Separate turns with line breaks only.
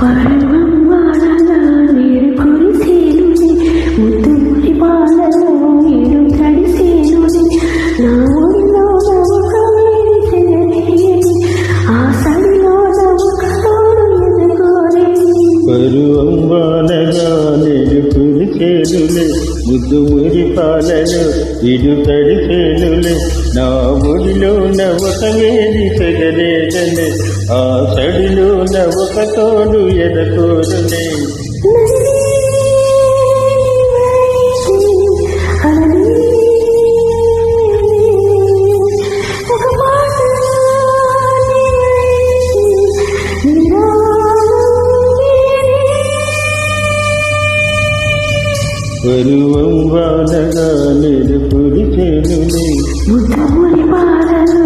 పర్వం వాడగా నీరు కురిసేనుని ముద్దుమురి పాలలో నీరు తడిసేనుని నా ఊరిలో నవ్వుక వేడిసెగరేని ఆ సడిలో నవ్వుక తోడు ఎదుకోరేని
పరువం వానగా నీరు కురిసేనులే ముద్దుమురి పాలలో ఇడు తడిసేనులే నా ఊరిలో నవ్వక వేడిసెగరేని ఆ సడిలో నవ్వక తోడు ఎదకోరునే పరువం వానగా నీరు కురిసేనులే
ముద్దుమురి పాలలో